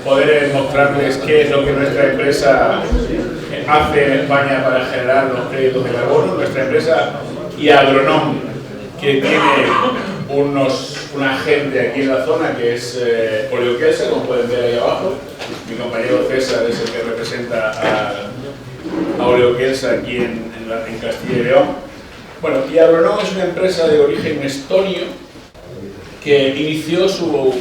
poder mostrarles qué es lo que nuestra empresa hace en España para generar los créditos de carbono. Nuestra empresa Iagronom, que tiene una gente aquí en la zona que es Oleokelsa, como pueden ver ahí abajo. Mi compañero César es el que representa a Oleokelsa aquí en Castilla y León. Bueno, Iagronom es una empresa de origen estonio que inició su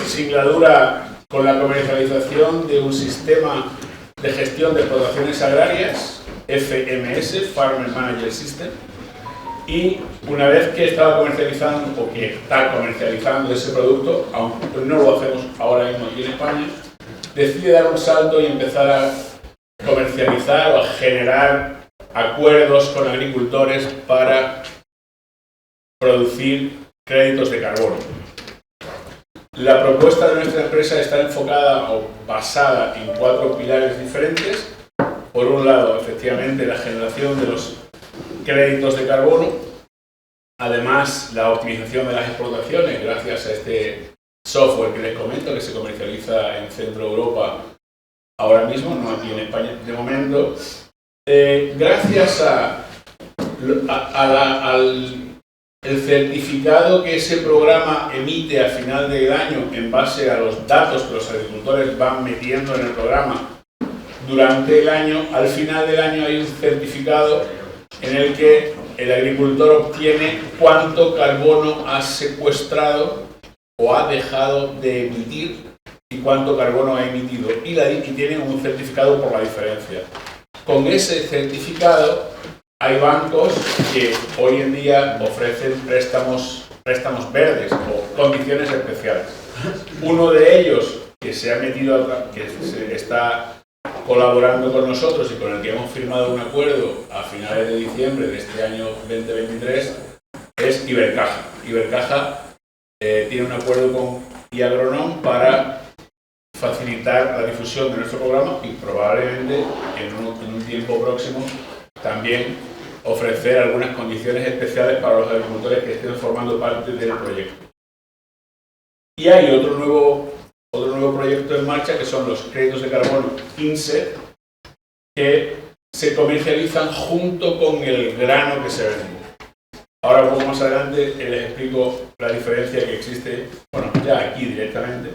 singladura con la comercialización de un sistema de gestión de explotaciones agrarias, FMS, Farmer Manager System, y una vez que estaba comercializando, o que está comercializando ese producto, aunque no lo hacemos ahora mismo aquí en España, decide dar un salto y empezar a comercializar o a generar acuerdos con agricultores para producir créditos de carbono. La propuesta de nuestra empresa está enfocada o basada en 4 pilares diferentes. Por un lado, efectivamente, la generación de los créditos de carbono. Además, la optimización de las explotaciones gracias a este software que les comento, que se comercializa en Centro Europa ahora mismo, no aquí en España de momento. Gracias al certificado que ese programa emite al final del año en base a los datos que los agricultores van metiendo en el programa durante el año, al final del año hay un certificado en el que el agricultor obtiene cuánto carbono ha secuestrado o ha dejado de emitir y cuánto carbono ha emitido, y tiene un certificado por la diferencia. Con ese certificado hay bancos que hoy en día ofrecen préstamos verdes o condiciones especiales. Uno de ellos que se ha metido, que se está colaborando con nosotros y con el que hemos firmado un acuerdo a finales de diciembre de este año 2023 es Ibercaja. Ibercaja tiene un acuerdo con Iagronom para facilitar la difusión de nuestro programa y probablemente en un tiempo próximo también ofrecer algunas condiciones especiales para los agricultores que estén formando parte del proyecto. Y hay otro nuevo proyecto en marcha, que son los créditos de carbono INSET, que se comercializan junto con el grano que se vende. Ahora, un poco más adelante, les explico la diferencia que existe, bueno, ya aquí directamente,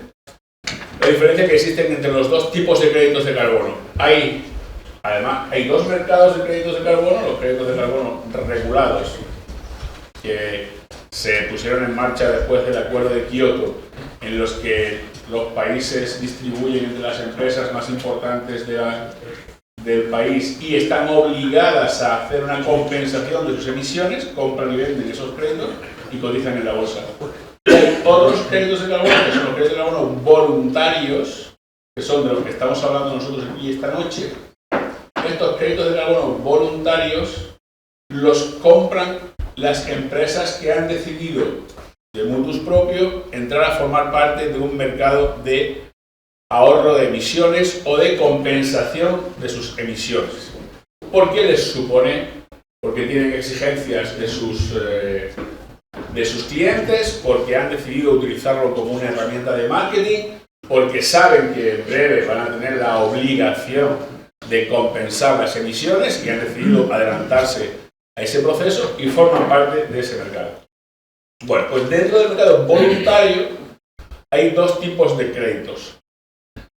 la diferencia que existe entre los dos tipos de créditos de carbono. Además, hay 2 mercados de créditos de carbono, los créditos de carbono regulados, que se pusieron en marcha después del Acuerdo de Kioto, en los que los países distribuyen entre las empresas más importantes del país y están obligadas a hacer una compensación de sus emisiones, compran y venden esos créditos y cotizan en la bolsa. Hay otros créditos de carbono, que son los créditos de carbono voluntarios, que son de los que estamos hablando nosotros aquí esta noche. Estos créditos de carbono voluntarios los compran las empresas que han decidido de motus propio entrar a formar parte de un mercado de ahorro de emisiones o de compensación de sus emisiones. ¿Por qué les supone? Porque tienen exigencias de sus clientes, porque han decidido utilizarlo como una herramienta de marketing, porque saben que en breve van a tener la obligación de compensar las emisiones y han decidido adelantarse a ese proceso y forman parte de ese mercado. Bueno, pues dentro del mercado voluntario hay 2 tipos de créditos.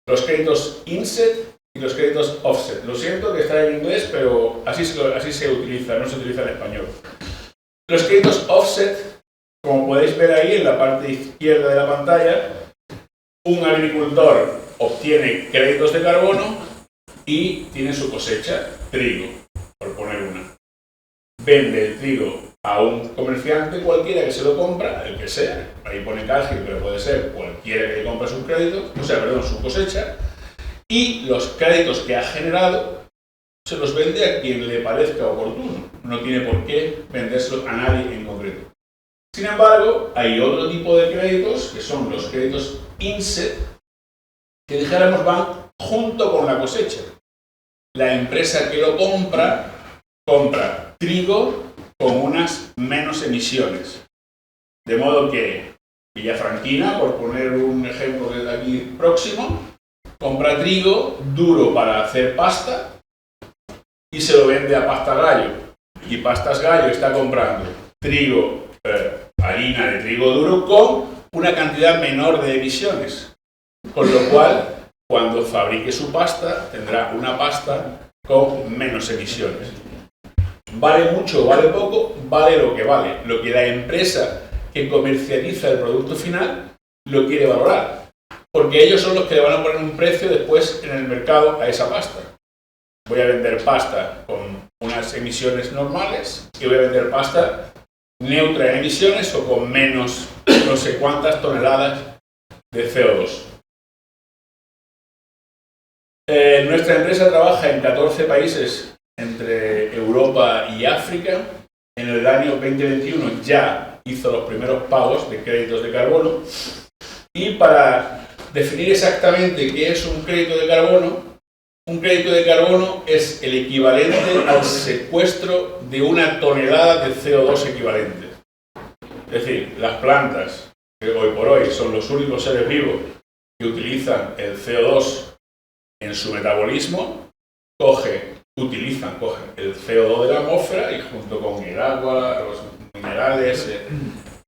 Los créditos INSET y los créditos OFFSET. Lo siento que está en inglés, pero así se utiliza, no se utiliza en español. Los créditos OFFSET, como podéis ver ahí en la parte izquierda de la pantalla, un agricultor obtiene créditos de carbono y tiene su cosecha, trigo, por poner una. Vende el trigo a un comerciante cualquiera que se lo compra, el que sea, ahí pone Cargill, pero puede ser cualquiera que le compra sus créditos, su cosecha, y los créditos que ha generado se los vende a quien le parezca oportuno. No tiene por qué vendérselos a nadie en concreto. Sin embargo, hay otro tipo de créditos, que son los créditos INSET, que dijéramos van junto con la cosecha. La empresa que lo compra trigo con unas menos emisiones. De modo que Villafranquina, por poner un ejemplo desde aquí próximo, compra trigo duro para hacer pasta y se lo vende a Pasta Gallo. Y Pastas Gallo está comprando trigo, harina de trigo duro con una cantidad menor de emisiones. Con lo cual, cuando fabrique su pasta, tendrá una pasta con menos emisiones. ¿Vale mucho o vale poco? Vale lo que vale. Lo que la empresa que comercializa el producto final lo quiere valorar. Porque ellos son los que le van a poner un precio después en el mercado a esa pasta. Voy a vender pasta con unas emisiones normales y voy a vender pasta neutra en emisiones o con menos no sé cuántas toneladas de CO2. Nuestra empresa trabaja en 14 países entre Europa y África. En el año 2021 ya hizo los primeros pagos de créditos de carbono. Y para definir exactamente qué es un crédito de carbono es el equivalente al secuestro de una tonelada de CO2 equivalente. Es decir, las plantas, que hoy por hoy son los únicos seres vivos que utilizan el CO2 en su metabolismo, cogen el CO2 de la atmósfera y junto con el agua, los minerales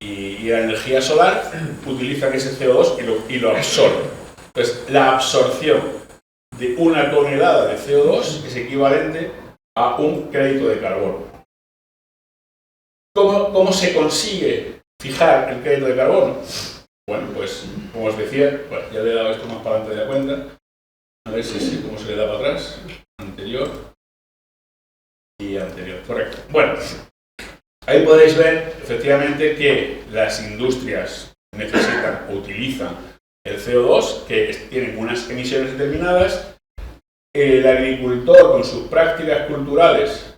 y la energía solar, utilizan ese CO2 y lo absorben. Entonces, la absorción de una tonelada de CO2 es equivalente a un crédito de carbono. ¿Cómo se consigue fijar el crédito de carbono? Bueno, pues, como os decía, ya le he dado esto más para adelante de la cuenta. A ver si cómo se le da para atrás. Anterior y anterior, correcto. Bueno, ahí podéis ver efectivamente que las industrias necesitan o utilizan el CO2, que tienen unas emisiones determinadas. El agricultor, con sus prácticas culturales,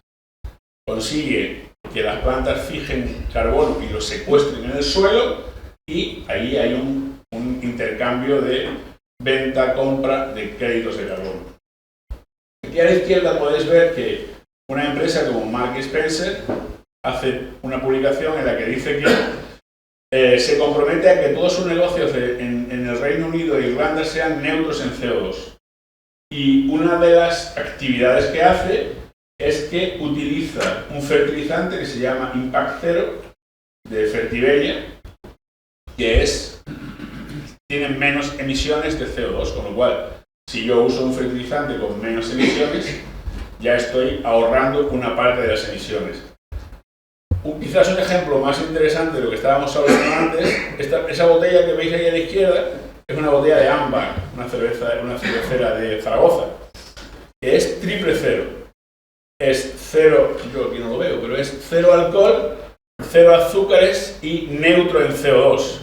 consigue que las plantas fijen carbono y lo secuestren en el suelo, y ahí hay un intercambio de venta-compra de créditos de carbono. Aquí a la izquierda podéis ver que una empresa como Marks & Spencer hace una publicación en la que dice que se compromete a que todos sus negocios en el Reino Unido e Irlanda sean neutros en CO2. Y una de las actividades que hace es que utiliza un fertilizante que se llama Impact Zero de Fertiberia, que tiene menos emisiones de CO2, con lo cual, si yo uso un fertilizante con menos emisiones, ya estoy ahorrando una parte de las emisiones. Quizás un ejemplo más interesante de lo que estábamos hablando antes, esa botella que veis ahí a la izquierda es una botella de ámbar, una cervecera de Zaragoza, que es triple cero. Es cero, yo aquí no lo veo, pero es cero alcohol, cero azúcares y neutro en CO2.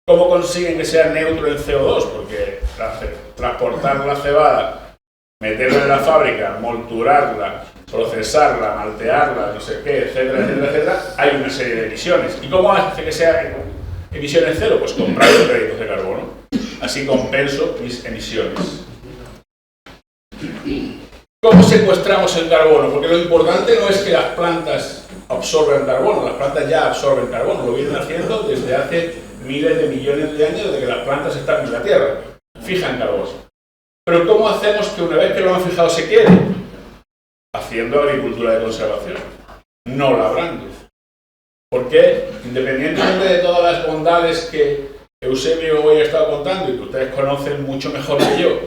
¿Cómo consiguen que sea neutro en CO2? Porque transportar la cebada, meterla en la fábrica, molturarla, procesarla, maltearla, no sé qué, etcétera, etcétera, etcétera, hay una serie de emisiones. ¿Y cómo hace que sea emisiones cero? Pues comprando créditos de carbono. Así compenso mis emisiones. ¿Cómo secuestramos el carbono? Porque lo importante no es que las plantas absorben carbono, las plantas ya absorben carbono, lo vienen haciendo desde hace miles de millones de años, desde que las plantas están en la Tierra, fijan carbono. Pero ¿cómo hacemos que una vez que lo han fijado se quede? Haciendo agricultura de conservación, no labrando. Porque, independientemente de todas las bondades que Eusebio hoy ha estado contando y que ustedes conocen mucho mejor que yo,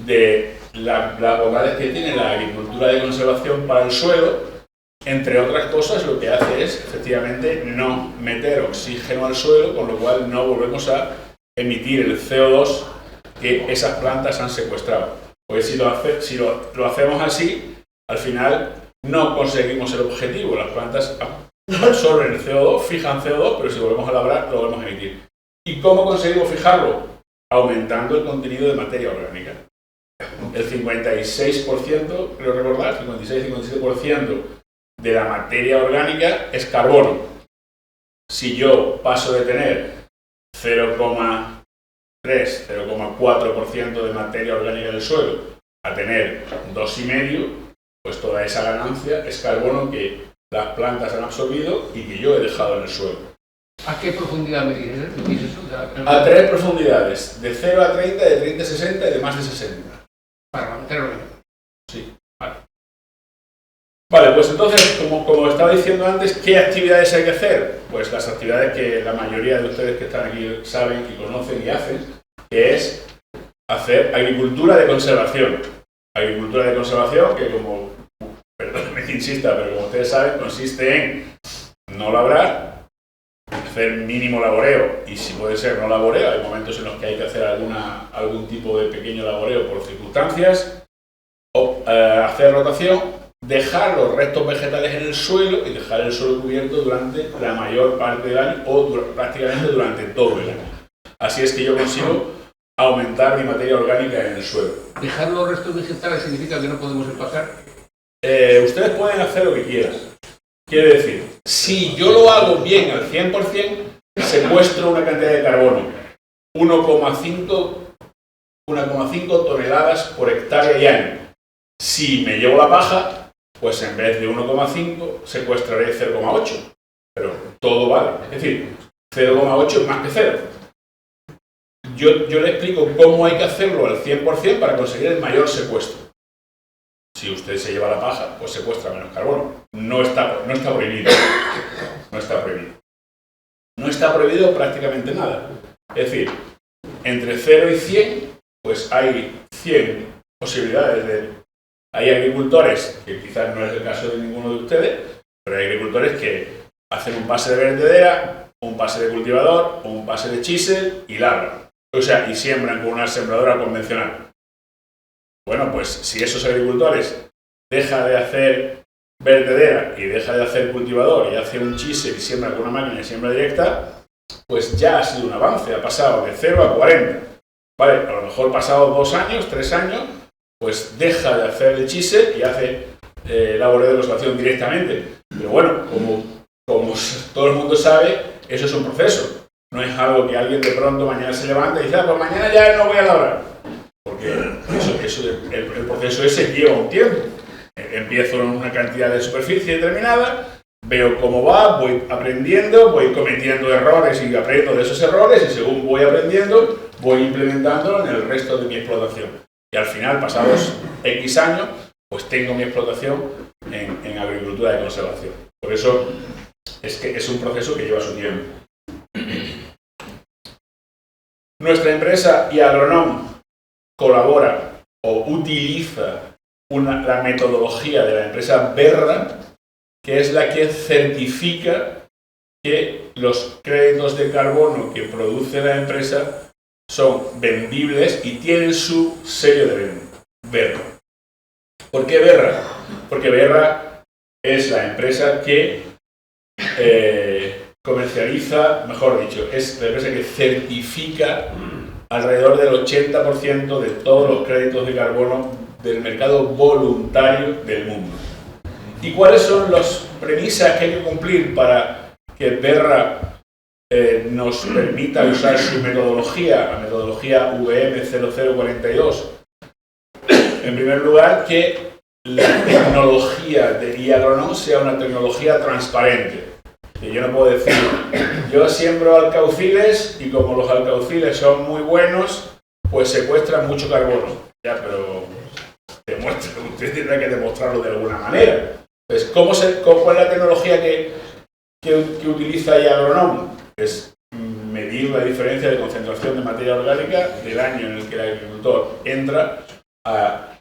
de las bondades que tiene la agricultura de conservación para el suelo, entre otras cosas, lo que hace es, efectivamente, no meter oxígeno al suelo, con lo cual no volvemos a emitir el CO2 que esas plantas han secuestrado. Porque si lo hacemos así, al final no conseguimos el objetivo. Las plantas absorben el CO2, fijan CO2, pero si volvemos a labrar, lo volvemos a emitir. ¿Y cómo conseguimos fijarlo? Aumentando el contenido de materia orgánica. El 56%, creo recordar, 56-57% de la materia orgánica es carbono. Si yo paso de tener 0,4% de materia orgánica del suelo a tener 2,5%, pues toda esa ganancia es carbono que las plantas han absorbido y que yo he dejado en el suelo. ¿A qué profundidad medís eso? A 3 profundidades, de 0 a 30, de 30 a 60 y de más de 60. Para meterlo bien. Sí, vale. Vale, pues entonces, como estaba diciendo antes, ¿qué actividades hay que hacer? Pues las actividades que la mayoría de ustedes que están aquí saben y conocen y hacen, que es hacer agricultura de conservación. Agricultura de conservación que, como, perdónenme que insista, pero como ustedes saben, consiste en no labrar, hacer mínimo laboreo y, si puede ser, no laboreo. Hay momentos en los que hay que hacer algún tipo de pequeño laboreo por circunstancias, o hacer rotación, dejar los restos vegetales en el suelo y dejar el suelo cubierto durante la mayor parte del año o prácticamente durante todo el año. Así es que yo consigo aumentar mi materia orgánica en el suelo. ¿Dejar los restos vegetales significa que no podemos empacar? Ustedes pueden hacer lo que quieran. Quiere decir, si yo lo hago bien al 100%, secuestro una cantidad de carbono, 1,5 toneladas por hectárea y año. Si me llevo la paja, pues en vez de 1,5 secuestraré 0,8. Pero todo vale. Es decir, 0,8 es más que 0. Yo le explico cómo hay que hacerlo al 100% para conseguir el mayor secuestro. Si usted se lleva la paja, pues secuestra menos carbono. No está prohibido. No está prohibido. No está prohibido prácticamente nada. Es decir, entre 0 y 100, pues hay 100 posibilidades. Hay agricultores, que quizás no es el caso de ninguno de ustedes, pero hay agricultores que hacen un pase de vertedera, un pase de cultivador, un pase de chisel y labran. O sea, y siembran con una sembradora convencional. Bueno, pues si esos agricultores dejan de hacer vertedera y dejan de hacer cultivador y hacen un chisel y siembran con una máquina de siembra directa, pues ya ha sido un avance, ha pasado de 0 a 40. Vale, a lo mejor pasado 2 años, 3 años, pues deja de hacer el chisel y hace laboreo de conservación directamente. Pero bueno, como todo el mundo sabe, eso es un proceso. No es algo que alguien de pronto mañana se levanta y dice, pues mañana ya no voy a labrar. Porque el proceso ese lleva un tiempo. Empiezo en una cantidad de superficie determinada, veo cómo va, voy aprendiendo, voy cometiendo errores y aprendo de esos errores, y según voy aprendiendo, voy implementándolo en el resto de mi explotación. Y al final, pasados X años, pues tengo mi explotación en agricultura de conservación. Por eso es que es un proceso que lleva su tiempo. Nuestra empresa Iagronom colabora o utiliza la metodología de la empresa Verra, que es la que certifica que los créditos de carbono que produce la empresa son vendibles y tienen su sello de venta, Verra. ¿Por qué Verra? Porque Verra es la empresa que comercializa, mejor dicho, es la empresa que certifica alrededor del 80% de todos los créditos de carbono del mercado voluntario del mundo. ¿Y cuáles son las premisas que hay que cumplir para que Verra nos permita usar su metodología, la metodología VM0042? En primer lugar, que la tecnología de Iagronom sea una tecnología transparente. Que yo no puedo decir, yo siembro alcauciles y como los alcauciles son muy buenos, pues secuestran mucho carbono. Ya, pero usted tendrá que demostrarlo de alguna manera. Entonces, ¿cuál es la tecnología que utiliza Iagronom? Es medir la diferencia de concentración de materia orgánica del año en el que el agricultor entra a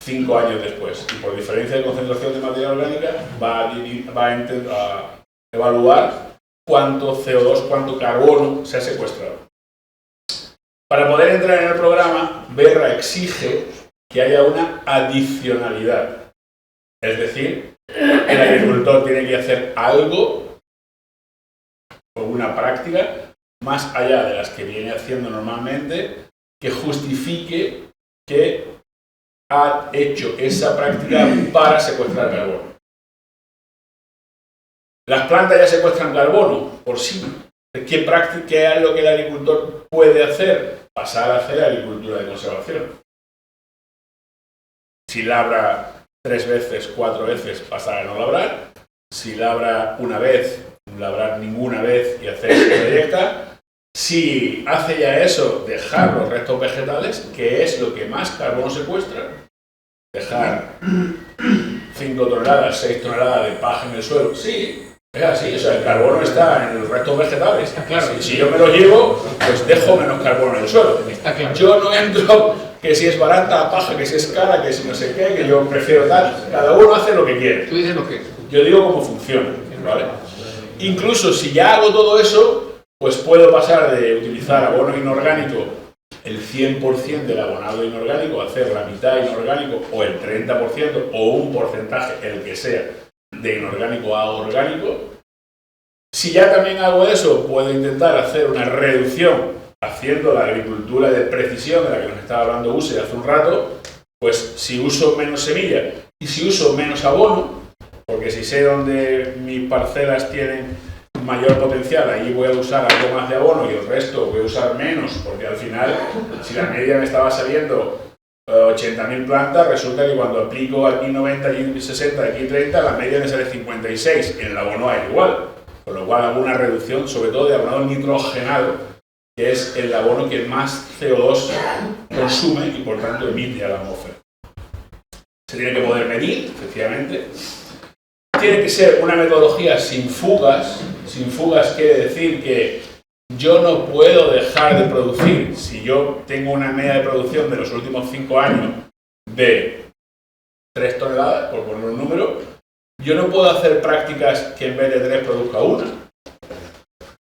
5 años después. Y por diferencia de concentración de materia orgánica va a evaluar cuánto CO2, cuánto carbono se ha secuestrado. Para poder entrar en el programa, Verra exige que haya una adicionalidad. Es decir, el agricultor tiene que hacer algo o una práctica más allá de las que viene haciendo normalmente que justifique que ha hecho esa práctica para secuestrar carbono. Las plantas ya secuestran carbono por sí. ¿Qué es lo que el agricultor puede hacer? Pasar a hacer agricultura de conservación. Si labra 3 veces, 4 veces, pasar a no labrar. Si labra una vez, labrar ninguna vez y hacer sequía directa. Si hace ya eso, dejar los restos vegetales, que es lo que más carbono secuestra, dejar 5 toneladas, 6 toneladas de paja en el suelo, sí, es así, o sea, el carbono está en los restos vegetales. Claro. Si yo me lo llevo, pues dejo menos carbono en el suelo. Claro. Yo no entro que si es barata la paja, que si es cara, que si no sé qué, que yo prefiero tal. Cada uno hace lo que quiere. Tú dices lo que es. Yo digo cómo funciona, ¿vale? Incluso si ya hago todo eso, pues puedo pasar de utilizar abono inorgánico, el 100% del abonado inorgánico, hacer la mitad inorgánico o el 30% o un porcentaje, el que sea, de inorgánico a orgánico. Si ya también hago eso, puedo intentar hacer una reducción haciendo la agricultura de precisión de la que nos estaba hablando Use hace un rato. Pues si uso menos semilla y si uso menos abono, porque si sé dónde mis parcelas tienen mayor potencial, ahí voy a usar algo más de abono y el resto voy a usar menos, porque al final, si la media me estaba saliendo 80.000 plantas, resulta que cuando aplico aquí 90, aquí 60, aquí 30, la media me sale 56, en el abono hay igual, con lo cual hago una reducción, sobre todo de abonado nitrogenado, que es el abono que más CO2 consume y por tanto emite a la atmósfera. Se tiene que poder medir, efectivamente. Tiene que ser una metodología sin fugas. Sin fugas quiere decir que yo no puedo dejar de producir. Si yo tengo una media de producción de los últimos 5 años de 3 toneladas, por poner un número, yo no puedo hacer prácticas que en vez de 3 produzca 1.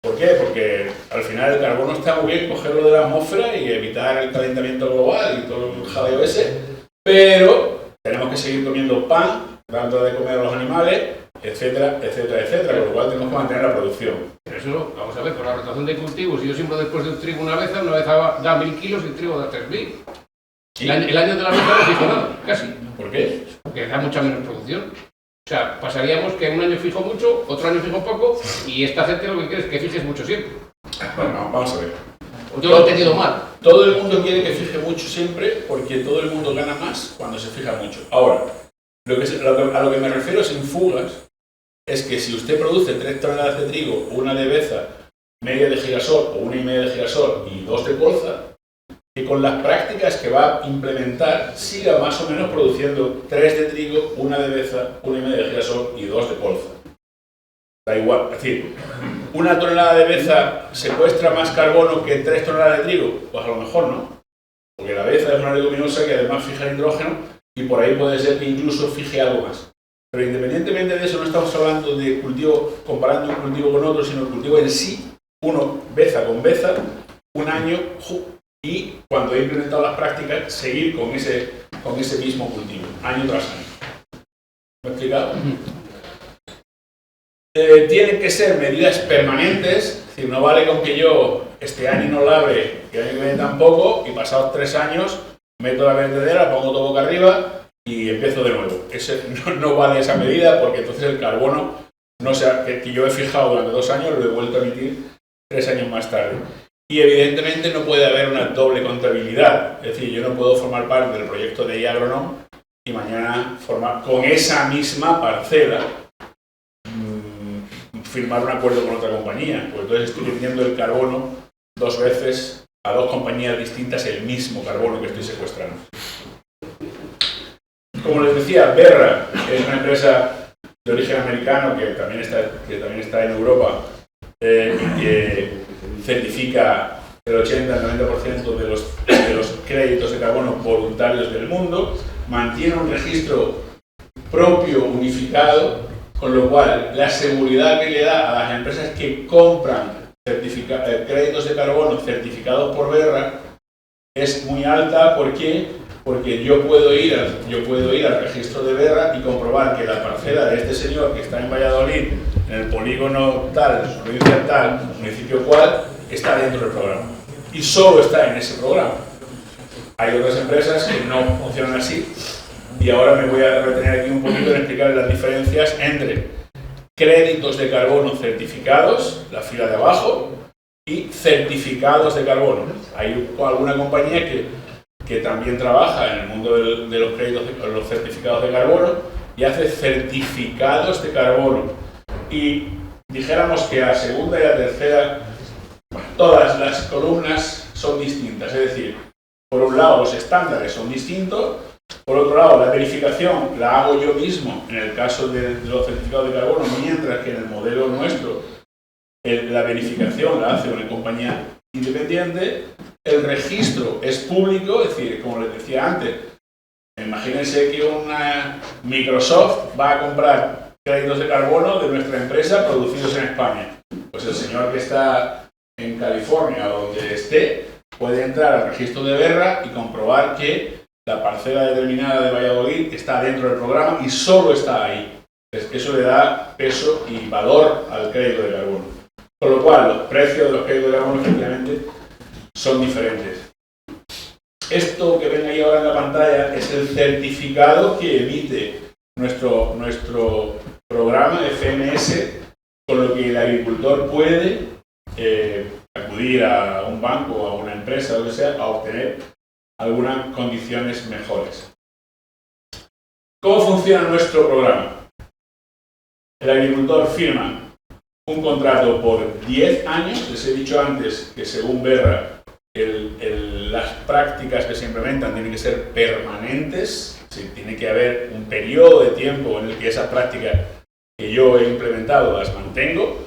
¿Por qué? Porque al final el carbono está muy bien cogerlo de la atmósfera y evitar el calentamiento global y todo el jaleo ese, pero tenemos que seguir comiendo pan, dando de comer a los animales, etcétera, etcétera, etcétera, con lo cual tenemos que mantener la producción. Pero eso, vamos a ver, con la rotación de cultivos, si yo siembro después de un trigo una vez da 1.000 kilos y el trigo da 3.000. ¿Sí? El año de la mezcla no fijo nada, casi. ¿Por qué? Porque da mucha menos producción. O sea, pasaríamos que un año fijo mucho, otro año fijo poco, y esta gente lo que quiere es que fijes mucho siempre. Bueno, vamos a ver. Yo lo he entendido mal. Todo el mundo quiere que fije mucho siempre porque todo el mundo gana más cuando se fija mucho. Ahora, a lo que me refiero sin fugas es que si usted produce 3 toneladas de trigo, una de beza, media de girasol o 1,5 de girasol y 2 de colza, que con las prácticas que va a implementar siga más o menos produciendo 3 de trigo, 1 de beza, 1,5 de girasol y 2 de colza. Da igual, es decir, 1 tonelada de beza secuestra más carbono que 3 toneladas de trigo, pues a lo mejor no, porque la beza es una leguminosa que además fija nitrógeno y por ahí puede ser que incluso fije algo más. Pero independientemente de eso, no estamos hablando de cultivo, comparando un cultivo con otro, sino el cultivo en sí, uno beza con beza, un año, y cuando he implementado las prácticas, seguir con ese mismo cultivo, año tras año. ¿Me he explicado? Tienen que ser medidas permanentes, es decir, no vale con que yo este año no labre, que el año que viene tampoco, y pasados 3 años meto la vertedera, pongo todo boca arriba y empiezo de nuevo. No vale esa medida porque entonces el carbono, no sea, que yo he fijado durante 2 años, lo he vuelto a emitir 3 años más tarde. Y evidentemente no puede haber una doble contabilidad, es decir, yo no puedo formar parte del proyecto de iAgronom y mañana formar con esa misma parcela firmar un acuerdo con otra compañía, pues entonces estoy vendiendo el carbono 2 veces a 2 compañías distintas el mismo carbono que estoy secuestrando. Como les decía, Verra es una empresa de origen americano que también está en Europa y que certifica el 80 al 90% de los créditos de carbono voluntarios del mundo, mantiene un registro propio, unificado, con lo cual la seguridad que le da a las empresas que compran créditos de carbono certificados por Verra es muy alta. ¿Por qué? Porque yo puedo ir al registro de Verra y comprobar que la parcela de este señor que está en Valladolid, en el polígono tal, provincia tal, municipio cual, está dentro del programa. Y solo está en ese programa. Hay otras empresas que no funcionan así. Y ahora me voy a retener aquí un poquito en explicar las diferencias entre créditos de carbono certificados, la fila de abajo, y certificados de carbono. Hay alguna compañía que también trabaja en el mundo de los créditos, los certificados de carbono, y hace certificados de carbono. Y dijéramos que la segunda y la tercera, todas las columnas son distintas, es decir, por un lado los estándares son distintos, por otro lado la verificación la hago yo mismo en el caso de los certificados de carbono, mientras que en el modelo nuestro la verificación la hace una compañía independiente. El registro es público, es decir, como les decía antes, imagínense que una Microsoft va a comprar créditos de carbono de nuestra empresa producidos en España. Pues el señor que está en California o donde esté puede entrar al registro de Verra y comprobar que la parcela determinada de Valladolid está dentro del programa y solo está ahí. Eso le da peso y valor al crédito de carbono. Con lo cual, los precios de los créditos de carbono efectivamente son diferentes. Esto que ven ahí ahora en la pantalla es el certificado que emite nuestro programa FMS, con lo que el agricultor puede acudir a un banco o a una empresa o lo que sea a obtener algunas condiciones mejores. ¿Cómo funciona nuestro programa? El agricultor firma un contrato por 10 años. Les he dicho antes que según Verra las prácticas que se implementan tienen que ser permanentes, sí, tiene que haber un periodo de tiempo en el que esas prácticas que yo he implementado las mantengo.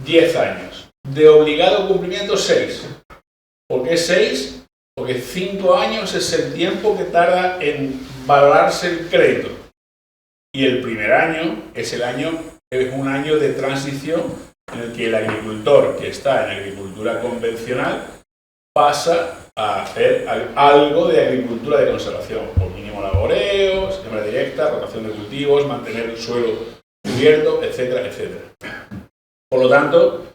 10 años. De obligado cumplimiento 6. ¿Por qué 6? Porque 5 años es el tiempo que tarda en valorarse el crédito. Y el primer año es un año de transición en el que el agricultor que está en agricultura convencional pasa a hacer algo de agricultura de conservación, por mínimo laboreo, siembra directa, rotación de cultivos, mantener el suelo cubierto, etcétera, etcétera. Por lo tanto,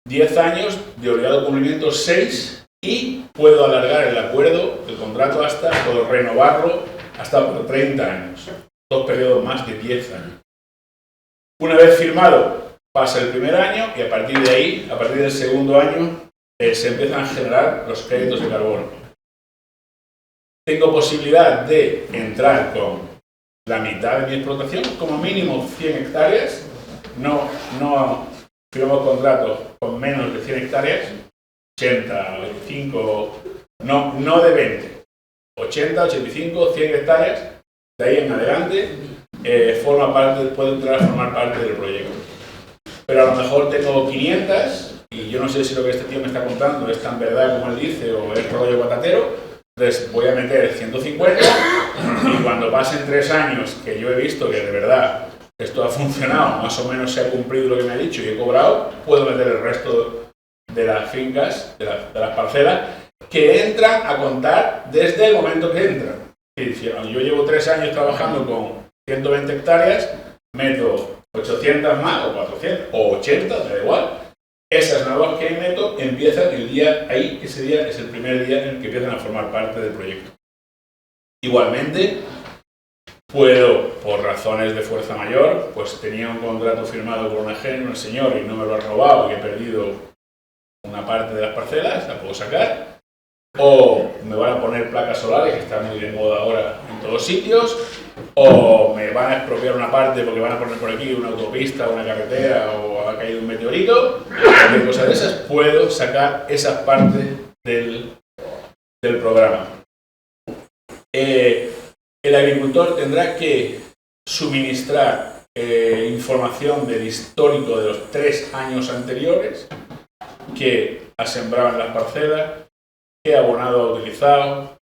10 años de obligado cumplimiento 6 y puedo alargar el acuerdo, el contrato puedo renovarlo hasta por 30 años. 2 periodos más de 10 años. Una vez firmado, pasa el primer año y a partir de ahí, a partir del segundo año, se empiezan a generar los créditos de carbono. Tengo posibilidad de entrar con la mitad de mi explotación, como mínimo 100 hectáreas. No firmamos contratos con menos de 100 hectáreas, 80, 25, no de 20, 80, 85, 100 hectáreas. De ahí en adelante puede entrar a formar parte del proyecto. Pero a lo mejor tengo 500 y yo no sé si lo que este tío me está contando es tan verdad como él dice o es rollo patatero. Entonces voy a meter 150 y cuando pasen 3 años que yo he visto que de verdad esto ha funcionado, más o menos se ha cumplido lo que me ha dicho y he cobrado, puedo meter el resto de las fincas, de las parcelas que entran a contar desde el momento que entran. Yo llevo 3 años trabajando con 120 hectáreas, meto 800 más, o 400, o 80, da igual. Esas nuevas que meto empiezan el día, ese día es el primer día en el que empiezan a formar parte del proyecto. Igualmente, puedo, por razones de fuerza mayor, pues tenía un contrato firmado con un señor y no me lo ha robado y he perdido una parte de las parcelas, la puedo sacar. O me van a poner placas solares, que están muy de moda ahora en todos sitios, o me van a expropiar una parte porque van a poner por aquí una autopista, una carretera, o ha caído un meteorito, cualquier cosa de esas, puedo sacar esas partes del programa. El agricultor tendrá que suministrar información del histórico de los 3 años anteriores, que ha sembrado en las parcelas, qué abonado ha utilizado,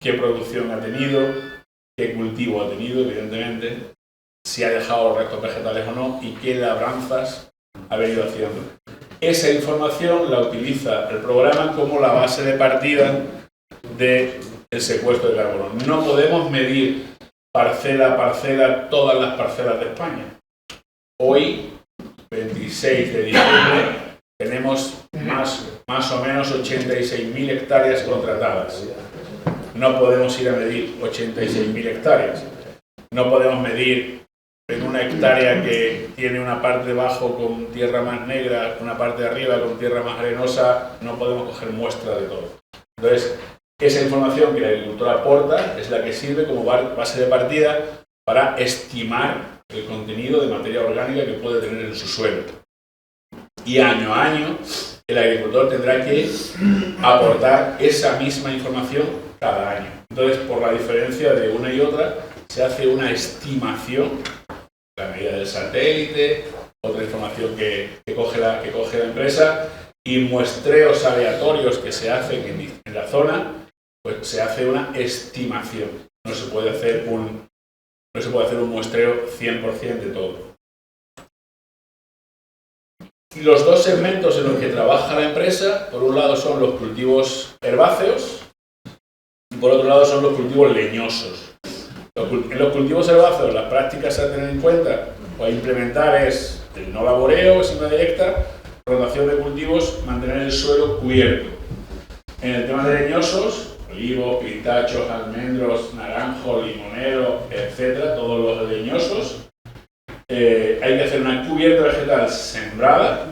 qué producción ha tenido, qué cultivo ha tenido, evidentemente, si ha dejado restos vegetales o no y qué labranzas ha venido haciendo. Esa información la utiliza el programa como la base de partida del secuestro de carbono. No podemos medir parcela a parcela todas las parcelas de España. Hoy, 26 de diciembre, tenemos más o menos 86.000 hectáreas contratadas. No podemos ir a medir 86.000 hectáreas. No podemos medir en una hectárea que tiene una parte de abajo con tierra más negra, una parte de arriba con tierra más arenosa, no podemos coger muestra de todo. Entonces, esa información que el agricultor aporta es la que sirve como base de partida para estimar el contenido de materia orgánica que puede tener en su suelo. Y año a año el agricultor tendrá que aportar esa misma información cada año. Entonces, por la diferencia de una y otra, se hace una estimación, la medida del satélite, otra información que coge la empresa, y muestreos aleatorios que se hacen en la zona, pues se hace una estimación. No se puede hacer un muestreo 100% de todo. Y los dos segmentos en los que trabaja la empresa, por un lado son los cultivos herbáceos y por otro lado son los cultivos leñosos. En los cultivos herbáceos, las prácticas a tener en cuenta o a implementar es el no laboreo, siembra directa, rotación de cultivos, mantener el suelo cubierto. En el tema de leñosos, olivos, pistachos, almendros, naranjo, limonero, etcétera, todos los leñosos, hay que hacer una cubierta vegetal sembrada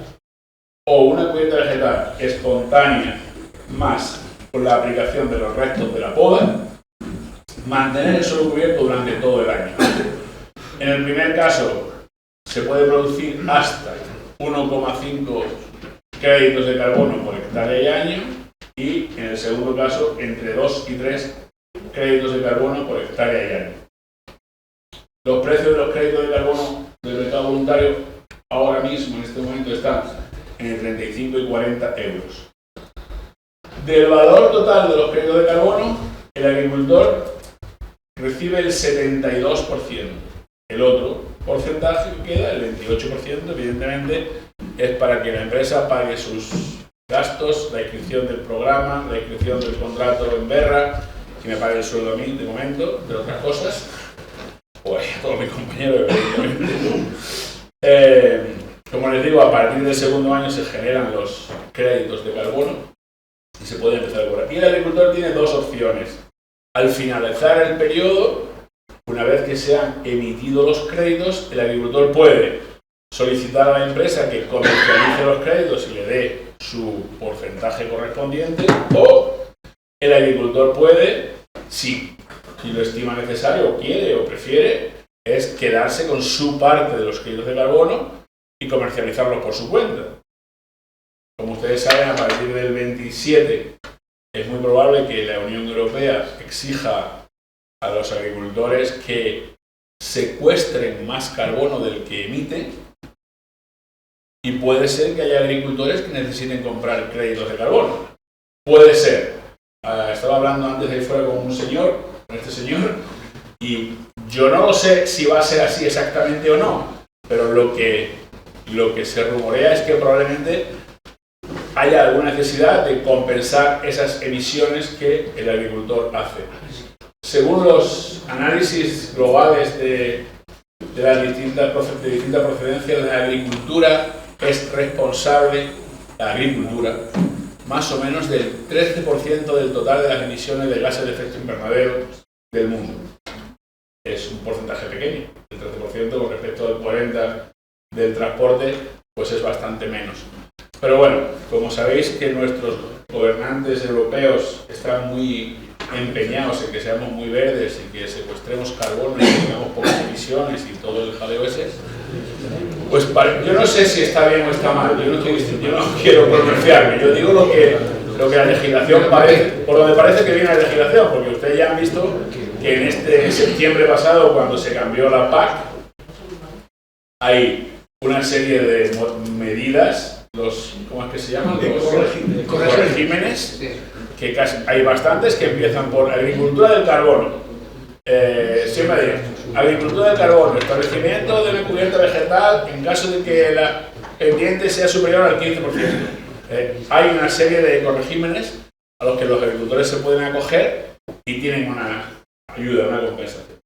o una cubierta vegetal espontánea más con la aplicación de los restos de la poda, mantener el suelo cubierto durante todo el año. En el primer caso se puede producir hasta 1,5 créditos de carbono por hectárea y año, y en el segundo caso entre 2 y 3 créditos de carbono por hectárea y año. Los precios de los créditos de carbono del mercado voluntario ahora mismo, en este momento, están entre 35 y 40 euros. Del valor total de los créditos de carbono, el agricultor recibe el 72%. El otro porcentaje que queda, el 28%, evidentemente, es para que la empresa pague sus gastos, la inscripción del programa, la inscripción del contrato en Berra, que me pague el sueldo a mí, de momento, de otras cosas, pues a todos mis compañeros, evidentemente. Como les digo, a partir del segundo año se generan los créditos de carbono y se puede empezar a cobrar. Y el agricultor tiene dos opciones. Al finalizar el periodo, una vez que se han emitido los créditos, el agricultor puede solicitar a la empresa que comercialice los créditos y le dé su porcentaje correspondiente, o el agricultor puede, si lo estima necesario, o quiere o prefiere, es quedarse con su parte de los créditos de carbono y comercializarlos por su cuenta. Como ustedes saben, a partir del 27 es muy probable que la Unión Europea exija a los agricultores que secuestren más carbono del que emiten, y puede ser que haya agricultores que necesiten comprar créditos de carbono. Puede ser. Estaba hablando antes de ahí fuera con este señor, y yo no lo sé si va a ser así exactamente o no, pero lo que se rumorea es que probablemente haya alguna necesidad de compensar esas emisiones que el agricultor hace. Según los análisis globales de distintas procedencias, la agricultura es responsable, la agricultura, más o menos del 13% del total de las emisiones de gases de efecto invernadero del mundo. Es un porcentaje pequeño, el 13% con respecto al 40% del transporte, pues es bastante menos. Pero bueno, como sabéis que nuestros gobernantes europeos están muy empeñados en que seamos muy verdes y que secuestremos carbono y tengamos pocas emisiones y todo el jaleo ese, pues yo no sé si está bien o está mal, yo no quiero pronunciarme, yo digo lo que la legislación parece, por donde parece que viene la legislación, porque ustedes ya han visto que en este septiembre pasado, cuando se cambió la PAC, hay una serie de medidas, ¿cómo es que se llaman? Los corregímenes, que hay bastantes que empiezan por agricultura del carbono, siembra directa, agricultura del carbono, establecimiento de una cubierta vegetal en caso de que la pendiente sea superior al 15%. Hay una serie de corregímenes a los que los agricultores se pueden acoger y tienen una ayuda, una compensación.